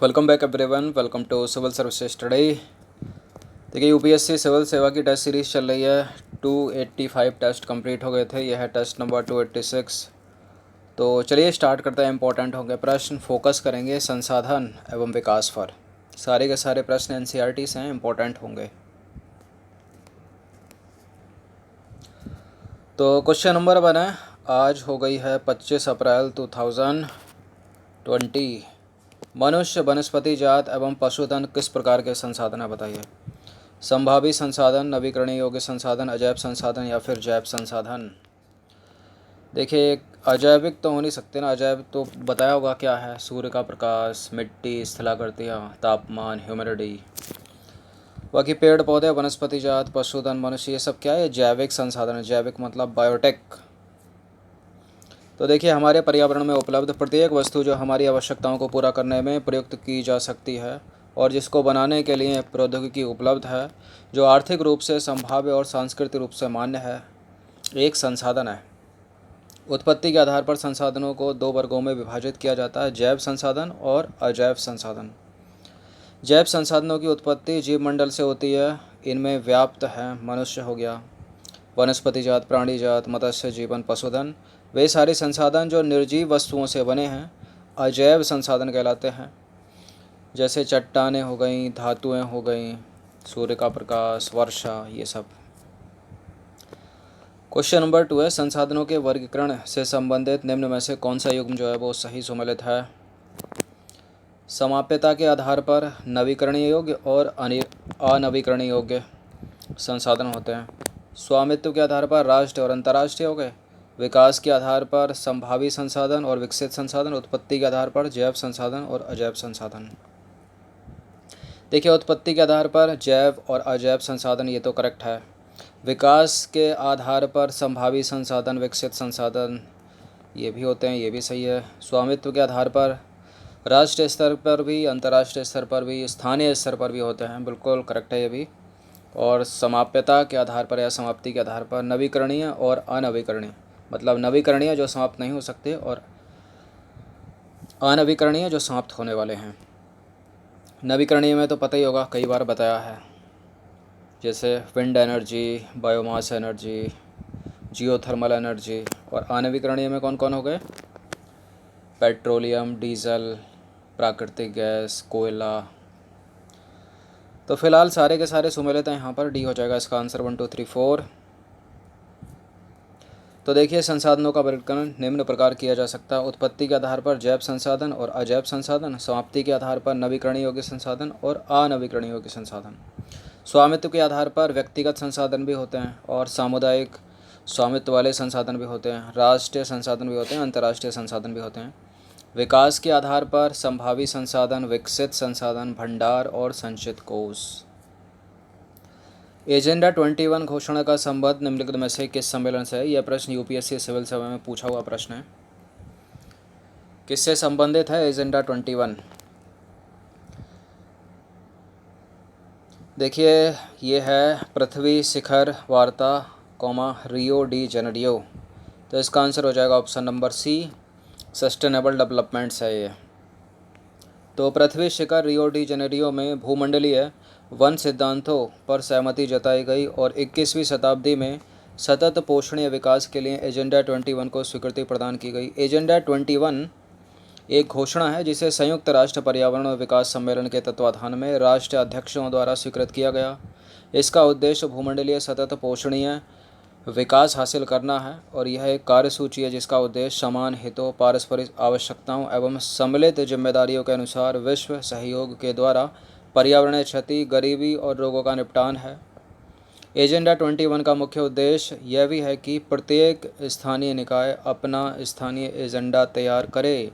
Welcome back everyone, welcome to civil service study. देखिए UPSC civil सेवा की test series चल रही है। 285 टेस्ट कंप्लीट हो गए थे। यह है टेस्ट नंबर 286। तो चलिए स्टार्ट करते हैं। इंपॉर्टेंट होंगे प्रश्न, फोकस करेंगे संसाधन एवं विकास पर। सारे के सारे प्रश्न एनसीईआरटी से हैं, इंपॉर्टेंट होंगे। तो क्वेश्चन नंबर 1 है, आज हो गई है 25 अप्रैल 2020। मनुष्य, वनस्पति जात एवं पशुधन किस प्रकार के संसाधन है, बताइए। संभावी संसाधन, नवीकरणीय योग्य संसाधन, अजैव संसाधन या फिर जैव संसाधन। देखिए अजैविक तो हो नहीं सकते ना, अजैव तो बताया होगा क्या है। सूर्य का प्रकाश, मिट्टी, स्थलाकृतियाँ, तापमान, ह्यूमिडिटी। बाकी पेड़ पौधे, वनस्पति जात, पशुधन, मनुष्य, ये सब क्या है, जैविक संसाधन है। जैविक मतलब बायोटेक। तो देखिए हमारे पर्यावरण में उपलब्ध प्रत्येक वस्तु जो हमारी आवश्यकताओं को पूरा करने में प्रयुक्त की जा सकती है और जिसको बनाने के लिए प्रौद्योगिकी उपलब्ध है, जो आर्थिक रूप से संभाव्य और सांस्कृतिक रूप से मान्य है, एक संसाधन है। उत्पत्ति के आधार पर संसाधनों को दो वर्गों में विभाजित किया जाता है, जैव संसाधन और अजैव संसाधन। जैव संसाधनों की उत्पत्ति जीवमंडल से होती है। इनमें व्याप्त है मनुष्य हो गया, वनस्पति जात, प्राणी जात, मत्स्य जीवन, पशुधन। वे सारे संसाधन जो निर्जीव वस्तुओं से बने हैं अजैव संसाधन कहलाते हैं। जैसे चट्टानें हो गई, धातुएं हो गई, सूर्य का प्रकाश, वर्षा, ये सब। क्वेश्चन नंबर 2 है, संसाधनों के वर्गीकरण से संबंधित निम्न में से कौन सा युग्म जो है वो सही सुमेलित है। समाप्यता के आधार पर नवीकरणीय योग्य और अनवीकरणीय योग्य संसाधन होते हैं। स्वामित्व के आधार पर राष्ट्रीय और अंतर्राष्ट्रीय हो गए। विकास के आधार पर संभावी संसाधन और विकसित संसाधन। उत्पत्ति के आधार पर जैव संसाधन और अजैव संसाधन। देखिए उत्पत्ति के आधार पर जैव और अजैव संसाधन, ये तो करेक्ट है। विकास के आधार पर संभावी संसाधन, विकसित संसाधन, ये भी होते हैं, ये भी सही है। स्वामित्व के आधार पर राष्ट्रीय स्तर पर भी, अंतर्राष्ट्रीय स्तर पर भी, स्थानीय स्तर पर भी होते हैं, बिल्कुल करेक्ट है ये भी। और समाप्यता के आधार पर या समाप्ति के आधार पर नवीकरणीय और अनवीकरणीय, मतलब नवीकरणीय जो समाप्त नहीं हो सकते और अनवीकरणीय जो समाप्त होने वाले हैं। नवीकरणीय में तो पता ही होगा, कई बार बताया है, जैसे wind energy, biomass energy, geothermal energy. और अनवीकरणीय में कौन कौन हो गए, पेट्रोलियम, डीजल, प्राकृतिक गैस, कोयला। तो फिलहाल सारे के सारे सुमेलित हैं, यहाँ पर डी हो जाएगा इसका आंसर 1 2 3 4। तो देखिए संसाधनों का वर्गीकरण निम्न प्रकार किया जा सकता है। उत्पत्ति के आधार पर जैव संसाधन और अजैव संसाधन, समाप्ति के आधार पर नवीकरणीय योग्य संसाधन और अनवीकरणीय योग्य संसाधन। स्वामित्व के आधार पर व्यक्तिगत संसाधन भी होते हैं और सामुदायिक स्वामित्व वाले संसाधन भी होते हैं। राष्ट्रीय संसाधन भी होते हैं, अंतर्राष्ट्रीय संसाधन भी होते हैं। विकास के आधार पर संभावी संसाधन, विकसित संसाधन, भंडार और संचित कोष। एजेंडा 21 घोषणा का संबंध निम्नलिखित में से किस सम्मेलन से है। यह प्रश्न यूपीएससी सिविल सेवा में पूछा हुआ प्रश्न है। किससे संबंधित है एजेंडा 21। देखिए ये है पृथ्वी शिखर वार्ता, रियो डी जेनेरियो। तो इसका आंसर हो जाएगा option number C, sustainable developments है ये। तो पृथ्वी शिखर रियो डी जेनेरियो में भूमंडलीय वन सिद्धांतों पर सहमति जताई गई और 21वीं शताब्दी में सतत पोषणीय विकास के लिए एजेंडा 21 को स्वीकृति प्रदान की गई। एजेंडा 21 एक घोषणा है जिसे संयुक्त राष्ट्र पर्यावरण और विकास सम्मेलन के तत्वाधान में राष्ट्रीय अध्यक्षों द्वारा स्वीकृत किया गया। इसका उद्देश्य भूमंडलीय सतत पोषणीय विकास हासिल करना है और यह एक कार्यसूची है जिसका उद्देश्य समान हितों, पारस्परिक आवश्यकताओं एवं सम्मिलित जिम्मेदारियों के अनुसार विश्व सहयोग के द्वारा पर्यावरणीय क्षति, गरीबी और रोगों का निपटान है। एजेंडा 21 का मुख्य उद्देश्य यह भी है कि प्रत्येक स्थानीय निकाय अपना स्थानीय एजेंडा तैयार करे।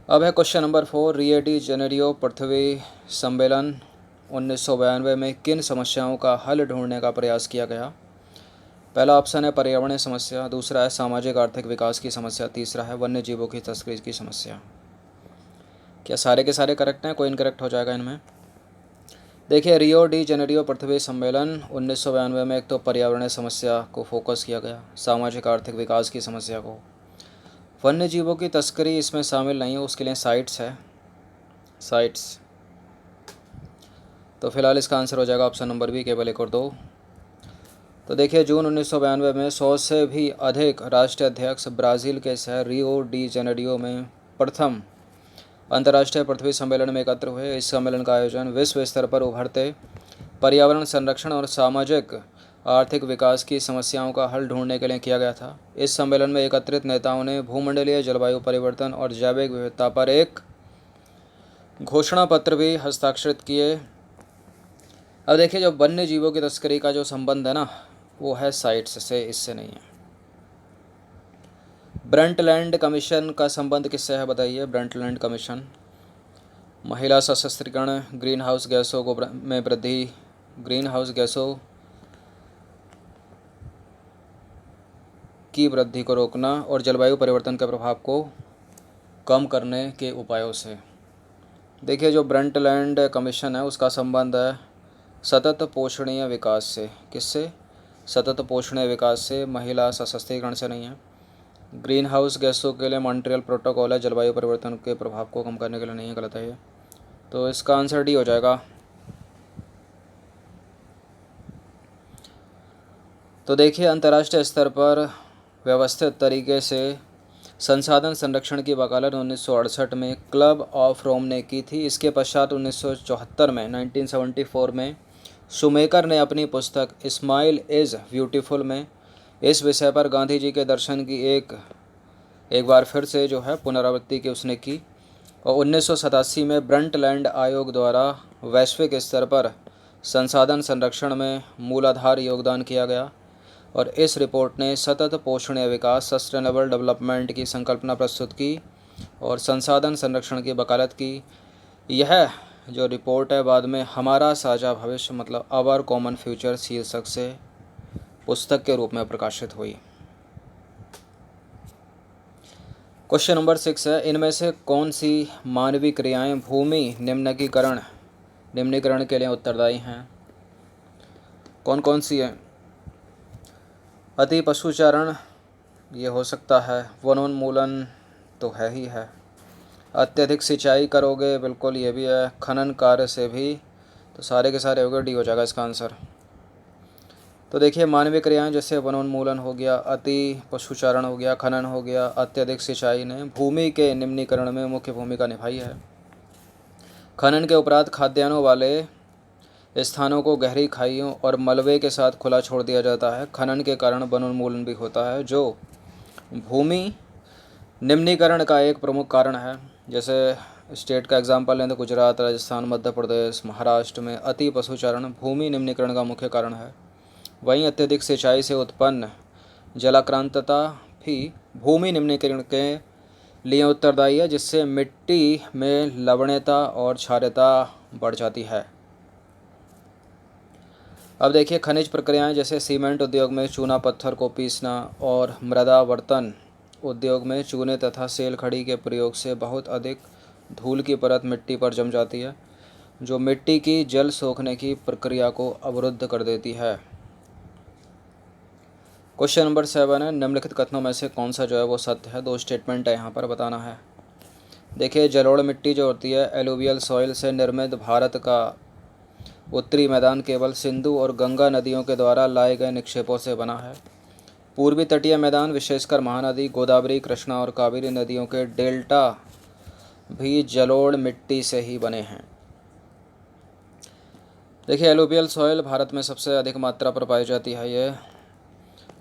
अब है question number 4, Rio de Janeiro पृथ्वी सम्मेलन 1992 में किन समस्याओं का हल ढूंढने का प्रयास किया गया। पहला ऑप्शन है पर्यावरणीय समस्या, दूसरा है सामाजिक आर्थिक विकास की समस्या, तीसरा है वन्य जीवों की तस्करी की समस्या। क्या सारे के सारे करेक्ट हैं, कोई इनकरेक्ट हो जाएगा इनमें। देखिए रियो डी जेनेरियो पृथ्वी सम्मेलन 1992 में एक तो पर्यावरणीय समस्या को फोकस किया गया, सामाजिक आर्थिक विकास की समस्या को, वन्य जीवों की तस्करी इसमें शामिल नहीं है, उसके लिए साइट्स है, साइट्स। तो फिलहाल इसका आंसर हो जाएगा ऑप्शन नंबर बी, केवल 1 और 2। तो देखिए जून 1992 में 100 से भी अधिक राष्ट्रीय अध्यक्ष ब्राज़ील के शहर रियो डी जेनेरियो में प्रथम अंतर्राष्ट्रीय पृथ्वी सम्मेलन में एकत्र हुए। इस सम्मेलन का आयोजन विश्व स्तर पर उभरते पर्यावरण संरक्षण और सामाजिक आर्थिक विकास की समस्याओं का हल ढूंढने के लिए किया गया था। इस सम्मेलन में एकत्रित नेताओं ने भूमंडलीय जलवायु परिवर्तन और जैविक विविधता पर एक घोषणा पत्र भी हस्ताक्षरित किए। अब देखिए जो वन्य जीवों की तस्करी का जो संबंध है ना, वो है साइट्स से, इससे नहीं है। ब्रंटलैंड कमीशन का संबंध किससे है बताइए। ब्रंटलैंड कमीशन महिला सशस्त्रीकरण, ग्रीन हाउस गैसों को में वृद्धि, ग्रीन हाउस गैसों की वृद्धि को रोकना और जलवायु परिवर्तन के प्रभाव को कम करने के उपायों से। देखिए जो ब्रंटलैंड कमीशन है उसका संबंध है सतत पोषणीय विकास से। किससे? सतत पोषणीय विकास से, महिला सशक्तिकरण से नहीं है। ग्रीन हाउस गैसों के लिए मॉन्ट्रियल प्रोटोकॉल है, जलवायु परिवर्तन के प्रभाव को कम करने के लिए नहीं है, गलत है ये। तो इसका आंसर डी हो जाएगा। तो देखिए अंतर्राष्ट्रीय स्तर पर व्यवस्थित तरीके से संसाधन संरक्षण की वकालत 1968 में क्लब ऑफ रोम ने की थी। इसके पश्चात 1974 में 1974 में शुमेकर ने अपनी पुस्तक स्माइल इज़ ब्यूटीफुल में इस विषय पर गांधी जी के दर्शन की एक बार फिर से जो है पुनरावृत्ति की उसने की। और 1987 में ब्रंटलैंड आयोग द्वारा वैश्विक स्तर पर संसाधन संरक्षण में मूलाधार योगदान किया गया और इस रिपोर्ट ने सतत पोषणीय विकास, सस्टेनेबल डेवलपमेंट की संकल्पना प्रस्तुत की और संसाधन संरक्षण की वकालत की। यह जो रिपोर्ट है बाद में हमारा साझा भविष्य मतलब आवर कॉमन फ्यूचर शीर्षक से पुस्तक के रूप में प्रकाशित हुई। क्वेश्चन नंबर 6 है, इनमें से कौन सी मानवीय क्रियाएं भूमि निम्नीकरण के लिए उत्तरदायी हैं? कौन कौन सी है? अति पशुचारण ये हो सकता है, वनोन्मूलन तो है ही है, अत्यधिक सिंचाई करोगे बिल्कुल ये भी है, खनन कार्य से भी, तो सारे के सारे हो गए, डी हो जाएगा इसका आंसर। तो देखिए मानवीय क्रियाएं जैसे वनोन्मूलन हो गया, अति पशुचारण हो गया, खनन हो गया, अत्यधिक सिंचाई ने भूमि के निम्नीकरण में मुख्य भूमिका निभाई है। खनन के उपरांत खाद्यान्नों वाले स्थानों को गहरी खाइयों और मलबे के साथ खुला छोड़ दिया जाता है। खनन के कारण वनोन्मूलन भी होता है जो भूमि निम्नीकरण का एक प्रमुख कारण है। जैसे स्टेट का एग्जांपल लें तो गुजरात, राजस्थान, मध्य प्रदेश, महाराष्ट्र में अति पशुचारण भूमि निम्नीकरण का मुख्य कारण है। वहीं अत्यधिक सिंचाई से उत्पन्न जलाक्रांतता भी भूमि निम्नीकरण के लिए उत्तरदायी है, जिससे मिट्टी में लवणता और क्षारता बढ़ जाती है। अब देखिए खनिज प्रक्रियाएं जैसे सीमेंट उद्योग में चूना पत्थर को पीसना और मृदावर्तन उद्योग में चूने तथा सेल खड़ी के प्रयोग से बहुत अधिक धूल की परत मिट्टी पर जम जाती है, जो मिट्टी की जल सोखने की प्रक्रिया को अवरुद्ध कर देती है। क्वेश्चन नंबर 7 है, निम्नलिखित कथनों में से कौन सा जो है वो सत्य है? दो स्टेटमेंट है यहाँ पर बताना है। देखिए जलोढ़ मिट्टी जो होती है एलुवियल सॉइल से निर्मित भारत का उत्तरी मैदान केवल सिंधु और गंगा नदियों के द्वारा लाए गए निक्षेपों से बना है। पूर्वी तटीय मैदान विशेषकर महानदी, गोदावरी, कृष्णा और कावेरी नदियों के डेल्टा भी जलोढ़ मिट्टी से ही बने हैं। देखिए एलुवियल सॉइल भारत में सबसे अधिक मात्रा पर पाई जाती है ये।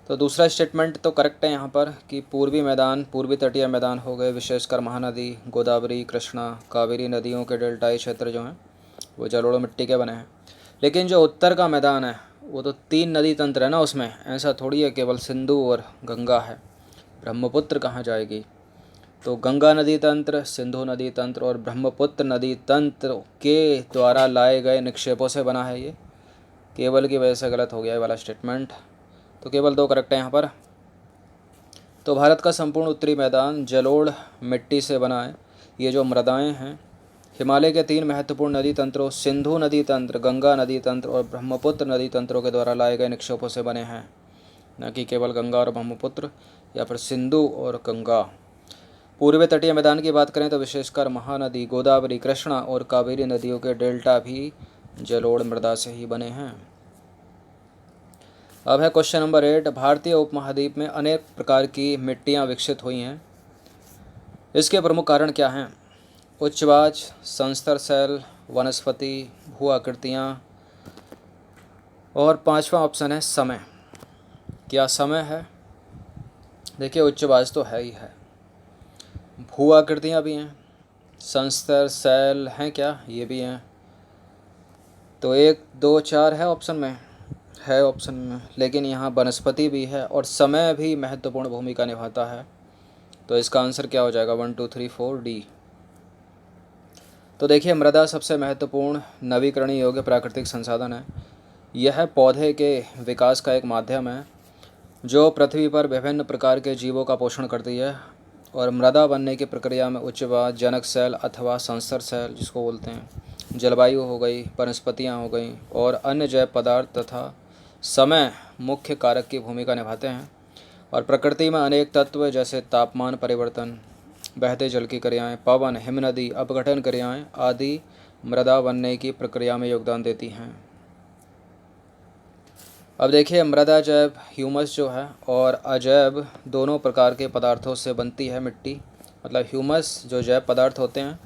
तो दूसरा स्टेटमेंट तो करेक्ट है यहाँ पर कि पूर्वी तटीय मैदान हो गए विशेषकर महानदी, गोदावरी, कृष्णा, कावेरी नदियों के डेल्टाई क्षेत्र जो हैं वो जलोढ़ मिट्टी के बने हैं। लेकिन जो उत्तर का मैदान है वो तो 3 नदी तंत्र है ना, उसमें ऐसा थोड़ी है केवल सिंधु और गंगा है। ब्रह्मपुत्र कहाँ जाएगी? तो गंगा नदी तंत्र, सिंधु नदी तंत्र और ब्रह्मपुत्र नदी तंत्र के द्वारा लाए गए निक्षेपों से बना है ये। केवल की वजह से गलत हो गया ये वाला स्टेटमेंट। तो केवल 2 करेक्ट है यहाँ पर। तो भारत का संपूर्ण उत्तरी मैदान जलोढ़ मिट्टी से बना है। ये जो मृदाएँ हैं हिमालय के 3 महत्वपूर्ण नदी तंत्रों सिंधु नदी तंत्र, गंगा नदी तंत्र और ब्रह्मपुत्र नदी तंत्रों के द्वारा लाए गए निक्षेपों से बने हैं, न कि केवल गंगा और ब्रह्मपुत्र या फिर सिंधु और गंगा। पूर्वी तटीय मैदान की बात करें तो विशेषकर महानदी, गोदावरी, कृष्णा और कावेरी नदियों के डेल्टा भी जलोढ़ मृदा से ही बने हैं। अब है क्वेश्चन नंबर 8। भारतीय उपमहाद्वीप में अनेक प्रकार की मिट्टियाँ विकसित हुई हैं, इसके प्रमुख कारण क्या हैं? उच्चवाच, संस्तर शैल, वनस्पति, भू आकृतियाँ, और पांचवा ऑप्शन है समय। क्या समय है? देखिए उच्चवाच तो है ही है, भू आकृतियाँ भी हैं, संस्तर शैल हैं क्या, ये भी हैं। तो 1 2 4 है ऑप्शन में, लेकिन यहाँ वनस्पति भी है और समय भी महत्वपूर्ण भूमिका निभाता है। तो इसका आंसर क्या हो जाएगा? 1 2 3 4 डी। तो देखिए मृदा सबसे महत्वपूर्ण नवीकरणीय योग्य प्राकृतिक संसाधन है। यह पौधे के विकास का एक माध्यम है जो पृथ्वी पर विभिन्न प्रकार के जीवों का पोषण करती है, और मृदा बनने की प्रक्रिया में उच्चवाच, जनक सेल अथवा संस्तर सेल जिसको बोलते हैं, जलवायु हो गई, वनस्पतियाँ हो गई और अन्य जैव पदार्थ तथा समय मुख्य कारक की भूमिका निभाते हैं। और प्रकृति में अनेक तत्व जैसे तापमान परिवर्तन, बहते जल की क्रियाएं, पवन, हिमनदी, अपघटन क्रियाएं आदि मृदा बनने की प्रक्रिया में योगदान देती हैं। अब देखिए मृदा जैव ह्यूमस जो है और अजैव दोनों प्रकार के पदार्थों से बनती है मिट्टी। मतलब ह्यूमस जो जैव पदार्थ होते हैं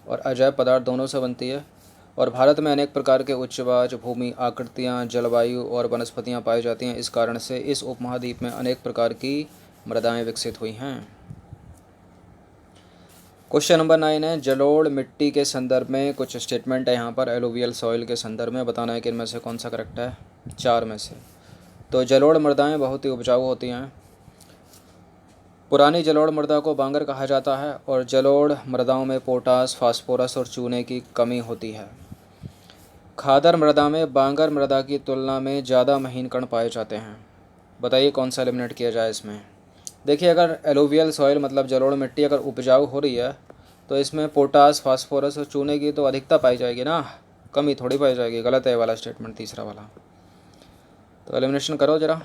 और अजैव पदार्थ दोनों से बनती है। और भारत में अनेक प्रकार के उच्चवाच, भूमि आकृतियाँ, जलवायु और वनस्पतियाँ पाई जाती हैं। इस कारण से इस उपमहाद्वीप में अनेक प्रकार की मृदाएँ विकसित हुई हैं। क्वेश्चन नंबर 9 है, जलोढ़ मिट्टी के संदर्भ में कुछ स्टेटमेंट है यहाँ पर एलुवियल सॉइल के संदर्भ में, बताना है कि इनमें से कौन सा करेक्ट है 4 में से। तो जलोढ़ मृदाएँ बहुत ही उपजाऊ होती हैं। पुरानी जलोढ़ मृदा को बांगर कहा जाता है और जलोढ़ मृदाओं में पोटास, फास्फोरस और चूने की कमी होती है। खादर मृदा में बांगर मृदा की तुलना में ज़्यादा महीन कण पाए जाते हैं। बताइए कौन सा एलिमिनेट किया जाए इसमें। देखिए अगर एलुवियल सॉइल मतलब जलोढ़ मिट्टी अगर उपजाऊ हो रही है तो इसमें पोटास, फास्फोरस और चूने की तो अधिकता पाई जाएगी ना, कमी थोड़ी पाई जाएगी। गलत है वाला स्टेटमेंट, तीसरा वाला। तो एलिमिनेशन करो ज़रा।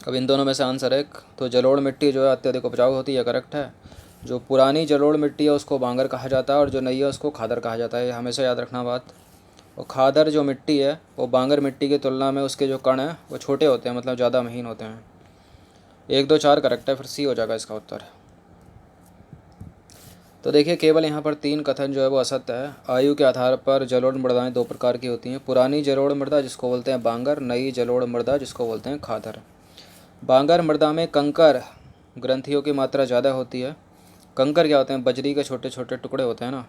अब इन दोनों में से आंसर एक, तो जलोढ़ मिट्टी जो है अत्यधिक उपजाऊ होती है, करेक्ट है। जो पुरानी जलोढ़ मिट्टी है उसको बांगर कहा जाता है और जो नई है उसको खादर कहा जाता है, हमेशा याद रखना बात। और खादर जो मिट्टी है वो बांगर मिट्टी की तुलना में उसके जो कण हैं वो छोटे होते हैं, मतलब ज़्यादा महीन होते हैं। 1 2 4 करेक्ट है, फिर सी हो जाएगा इसका उत्तर। तो देखिए केवल यहाँ पर 3 कथन जो है वो असत्य है। आयु के आधार पर जलोढ़ मृदाएँ 2 प्रकार की होती हैं, पुरानी जलोढ़ मृदा जिसको बोलते हैं बांगर, नई जलोढ़ मृदा जिसको बोलते हैं खादर। बांगर मृदा में कंकर ग्रंथियों की मात्रा ज़्यादा होती है। कंकर क्या होते हैं? बजरी के छोटे छोटे टुकड़े होते हैं ना।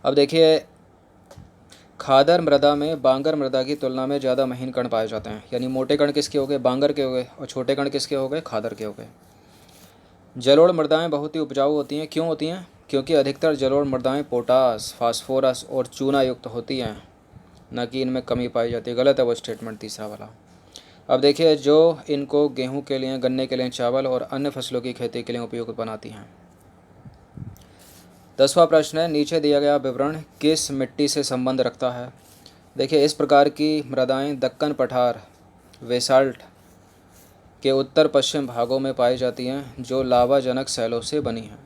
अब देखिए खादर मृदा में बांगर मृदा की तुलना में ज़्यादा महीन कण पाए जाते हैं, यानी मोटे कण किसके हो गए? बांगर के हो गए, और छोटे कण किसके हो गए? खादर के हो गए। जलोढ़ मृदाएँ बहुत ही उपजाऊ होती हैं। क्यों होती हैं? क्योंकि अधिकतर जलोढ़ मृदाएँ पोटास, फास्फोरस और चूना युक्त होती हैं, न कि इनमें कमी पाई जाती है। गलत है वो स्टेटमेंट, तीसरा वाला। अब देखिए जो इनको गेहूं के लिए, गन्ने के लिए, चावल और अन्य फसलों की खेती के लिए उपयुक्त बनाती हैं। 10वां प्रश्न है, नीचे दिया गया विवरण किस मिट्टी से संबंध रखता है? देखिए इस प्रकार की मृदाएं दक्कन पठार, वेसाल्ट के उत्तर पश्चिम भागों में पाई जाती हैं जो लावाजनक शैलों से बनी हैं।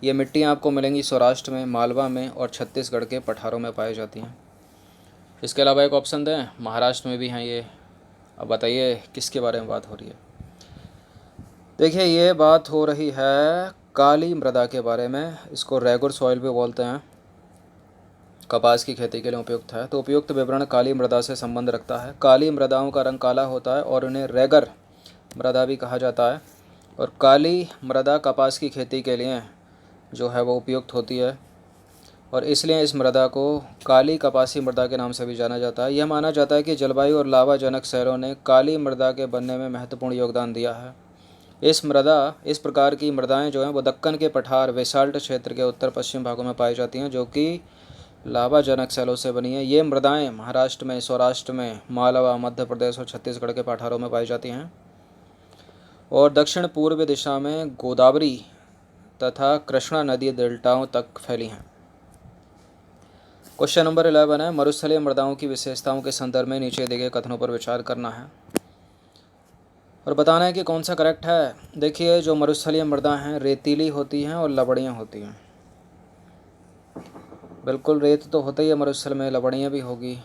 ये मिट्टियाँ आपको मिलेंगी सौराष्ट्र में, मालवा में और छत्तीसगढ़ के पठारों में पाई जाती हैं। इसके अलावा एक ऑप्शन दें, महाराष्ट्र में भी हैं ये। अब बताइए किसके बारे में बात हो रही है? देखिए ये बात हो रही है काली मृदा के बारे में। इसको रेगुर सॉइल भी बोलते हैं, कपास की खेती के लिए उपयुक्त है। तो उपयुक्त विवरण काली मृदा से संबंध रखता है। काली मृदाओं का रंग काला होता है और उन्हें रेगर मृदा भी कहा जाता है। और काली मृदा कपास की खेती के लिए जो है वो उपयुक्त होती है और इसलिए इस मृदा को काली कपासी मृदा के नाम से भी जाना जाता है। यह माना जाता है कि जलवायु और लावाजनक शहरों ने काली मृदा के बनने में महत्वपूर्ण योगदान दिया है। इस प्रकार की मृदाएं जो हैं वो दक्कन के पठार, वेसाल्ट क्षेत्र के उत्तर पश्चिम भागों में पाई जाती हैं जो कि लावाजनक शैलों से बनी हैं। ये मृदाएं महाराष्ट्र में, सौराष्ट्र में, मालवा, मध्य प्रदेश और छत्तीसगढ़ के पठारों में पाई जाती हैं और दक्षिण पूर्व दिशा में गोदावरी तथा कृष्णा नदी डेल्टाओं तक फैली हैं। क्वेश्चन नंबर 11 है, मरुस्थलीय मृदाओं की विशेषताओं के संदर्भ में नीचे दिए गए कथनों पर विचार करना है। और बताना है कि कौन सा करेक्ट है। देखिए, जो मरुस्थलीय मृदा हैं रेतीली होती हैं और लवणीय होती हैं। बिल्कुल, रेत तो होता ही है मरुस्थल में, लवणीय भी होगी।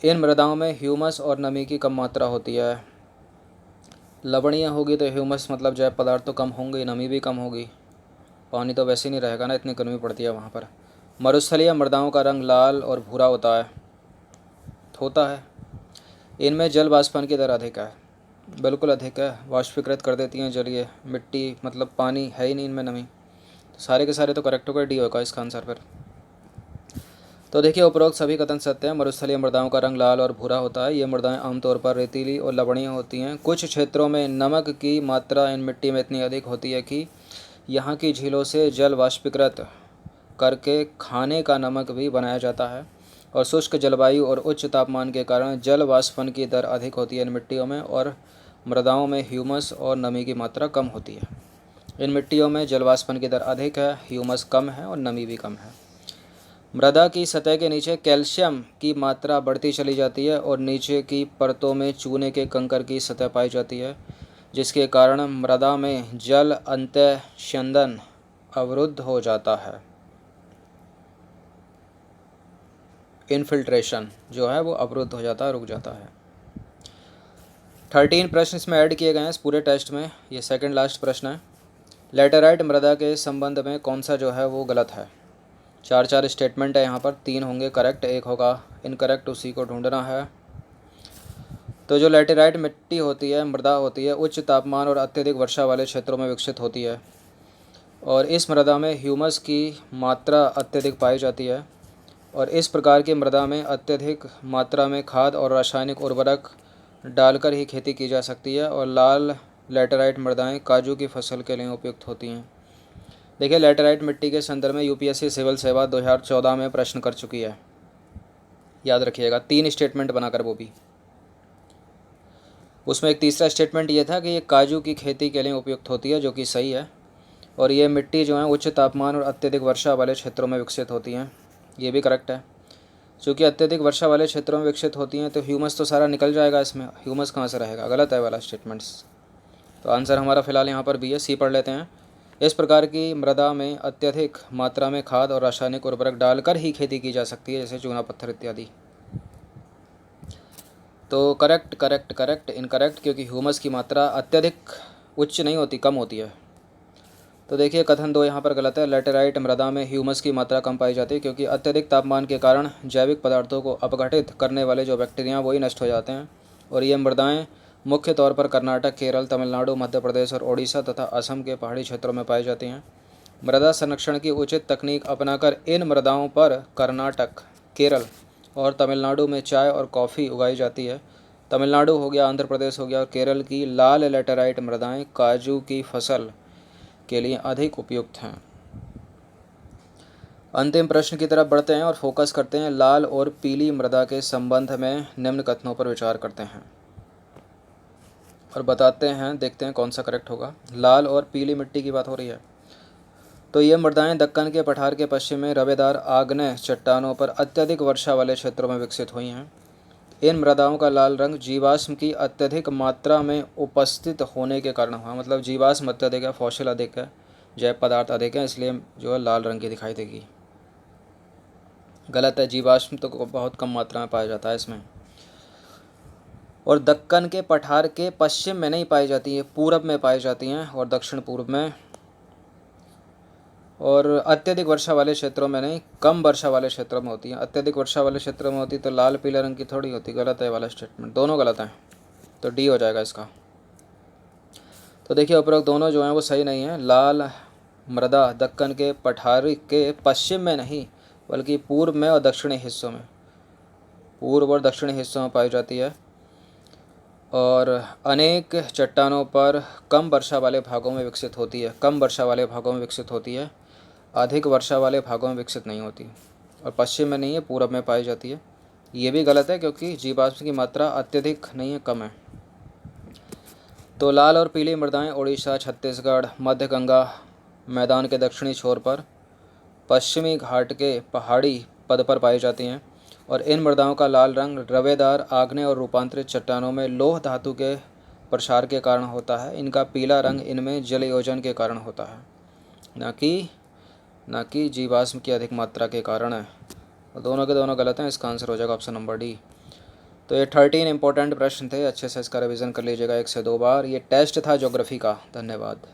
इन मृदाओं में ह्यूमस और नमी की कम मात्रा होती है। लवणीय होगी तो ह्यूमस मतलब जैव पदार्थ तो कम होंगे, नमी भी कम होगी, पानी तो वैसे ही नहीं रहेगा ना, इतनी गर्मी पड़ती है वहाँ पर। मरुस्थलीय मृदाओं का रंग लाल और भूरा होता है। इनमें जल वाष्पन की दर अधिक है। बिल्कुल अधिक है, वाष्पीकृत कर देती हैं जलीय मिट्टी, मतलब पानी है ही नहीं इनमें, नमी। तो सारे के सारे तो करेक्ट होगा, डी होगा इसका आंसर फिर। तो देखिए, उपरोक्त सभी कथन सत्य हैं। मरुस्थलीय मृदाओं का रंग लाल और भूरा होता है। ये मृदाएं आमतौर पर रेतीली और लवणीय होती हैं। कुछ क्षेत्रों में नमक की मात्रा इन मिट्टी में इतनी अधिक होती है कि यहाँ की झीलों से जल वाष्पीकृत करके खाने का नमक भी बनाया जाता है। और शुष्क जलवायु और उच्च तापमान के कारण जल वाष्पन की दर अधिक होती है इन मिट्टियों में, और मृदाओं में ह्यूमस और नमी की मात्रा कम होती है। इन मिट्टियों में जल वाष्पन की दर अधिक है, ह्यूमस कम है और नमी भी कम है। मृदा की सतह के नीचे कैल्शियम की मात्रा बढ़ती चली जाती है और नीचे की परतों में चूने के कंकर की सतह पाई जाती है, जिसके कारण मृदा में जल अंतःस्यंदन अवरुद्ध हो जाता है। इनफिल्ट्रेशन जो है वो अवरुद्ध हो जाता है, रुक जाता है। 13 प्रश्न इसमें ऐड किए गए हैं इस पूरे टेस्ट में। ये सेकंड लास्ट प्रश्न है। लैटेराइट मृदा के संबंध में कौन सा जो है वो गलत है। चार स्टेटमेंट है यहाँ पर, 3 होंगे करेक्ट, 1 होगा इनकरेक्ट, उसी को ढूंढना है। तो जो लैटेराइट मिट्टी होती है, मृदा होती है, उच्च तापमान और अत्यधिक वर्षा वाले क्षेत्रों में विकसित होती है, और इस मृदा में ह्यूमस की मात्रा अत्यधिक पाई जाती है, और इस प्रकार की मृदा में अत्यधिक मात्रा में खाद और रासायनिक उर्वरक डालकर ही खेती की जा सकती है, और लाल लैटेराइट मृदाएं काजू की फसल के लिए उपयुक्त होती हैं। देखिए, लैटेराइट मिट्टी के संदर्भ में यूपीएससी सिविल सेवा 2014 में प्रश्न कर चुकी है, याद रखिएगा, 3 स्टेटमेंट बनाकर वो भी। उसमें एक तीसरा स्टेटमेंट ये था कि ये काजू की खेती के लिए उपयुक्त होती है, जो कि सही है, और ये मिट्टी जो है उच्च तापमान और अत्यधिक वर्षा वाले क्षेत्रों में विकसित होती हैं, ये भी करेक्ट है। चूँकि अत्यधिक वर्षा वाले क्षेत्रों में विकसित होती हैं तो ह्यूमस तो सारा निकल जाएगा, इसमें ह्यूमस कहाँ से रहेगा, गलत है वाला स्टेटमेंट्स। तो आंसर हमारा फिलहाल यहाँ पर बी है। सी पढ़ लेते हैं। इस प्रकार की मृदा में अत्यधिक मात्रा में खाद और रासायनिक उर्वरक डालकर ही खेती की जा सकती है, जैसे चूना पत्थर इत्यादि। तो करेक्ट करेक्ट करेक्ट इनकरेक्ट, क्योंकि ह्यूमस की मात्रा अत्यधिक उच्च नहीं होती, कम होती है। तो देखिए, कथन 2 यहाँ पर गलत है। लैटेराइट मृदा में ह्यूमस की मात्रा कम पाई जाती है, क्योंकि अत्यधिक तापमान के कारण जैविक पदार्थों को अपघटित करने वाले जो बैक्टीरिया वही नष्ट हो जाते हैं, और ये मृदाएं मुख्य तौर पर कर्नाटक, केरल, तमिलनाडु, मध्य प्रदेश और ओडिशा तथा असम के पहाड़ी क्षेत्रों में पाई जाती हैं। मृदा संरक्षण की उचित तकनीक अपनाकर इन मृदाओं पर कर्नाटक, केरल और तमिलनाडु में चाय और कॉफ़ी उगाई जाती है। तमिलनाडु हो गया, आंध्र प्रदेश हो गया और केरल की लाल लैटेराइट मृदाएं काजू की फसल के लिए अधिक उपयुक्त हैं। अंतिम प्रश्न की तरफ बढ़ते हैं और फोकस करते हैं। लाल और पीली मृदा के संबंध में निम्न कथनों पर विचार करते हैं और बताते हैं, देखते हैं कौन सा करेक्ट होगा। लाल और पीली मिट्टी की बात हो रही है। तो ये मृदाएं दक्कन के पठार के पश्चिम में रवेदार आग्नेय चट्टानों पर अत्यधिक वर्षा वाले क्षेत्रों में विकसित हुई हैं। इन मृदाओं का लाल रंग जीवाश्म की अत्यधिक मात्रा में उपस्थित होने के कारण हुआ, मतलब जीवाश्म अत्यधिक है, फॉसिल अधिक है, जैव पदार्थ अधिक है, इसलिए जो है लाल रंग की दिखाई देगी। गलत है, जीवाश्म तो बहुत कम मात्रा में पाया जाता है इसमें। और दक्कन के पठार के पश्चिम में नहीं पाई जाती है, पूरब में पाई जाती हैं और दक्षिण पूर्व में, और अत्यधिक वर्षा वाले क्षेत्रों में नहीं, कम वर्षा वाले क्षेत्रों में होती है। अत्यधिक वर्षा वाले क्षेत्रों में होती तो लाल पीले रंग की थोड़ी होती। गलत है वाला स्टेटमेंट, दोनों गलत हैं, तो डी हो जाएगा इसका। तो देखिए, उपरोक्त दोनों जो हैं वो सही नहीं है। लाल मृदा दक्कन के पठार के पश्चिम में नहीं बल्कि पूर्व में और दक्षिणी हिस्सों में, पूर्व और दक्षिणी हिस्सों में पाई जाती है, और अनेक चट्टानों पर कम वर्षा वाले भागों में विकसित होती है। कम वर्षा वाले भागों में विकसित होती है, अधिक वर्षा वाले भागों में विकसित नहीं होती, और पश्चिम में नहीं है, पूरब में पाई जाती है। ये भी गलत है, क्योंकि जीवाश्म की मात्रा अत्यधिक नहीं है, कम है। तो लाल और पीली मृदाएं उड़ीसा, छत्तीसगढ़, मध्य गंगा मैदान के दक्षिणी छोर पर पश्चिमी घाट के पहाड़ी पद पर पाई जाती हैं, और इन मृदाओं का लाल रंग रवेदार आग्नेय और रूपांतरित चट्टानों में लौह धातु के प्रसार के कारण होता है। इनका पीला रंग इनमें जलयोजन के कारण होता है, ना कि जीवाश्म की अधिक मात्रा के कारण है। दोनों के दोनों गलत हैं, इसका आंसर हो जाएगा ऑप्शन नंबर डी। तो ये 13 इंपॉर्टेंट प्रश्न थे, अच्छे से इसका रिवीजन कर लीजिएगा 1 से 2 बार। ये टेस्ट था ज्योग्राफी का। धन्यवाद।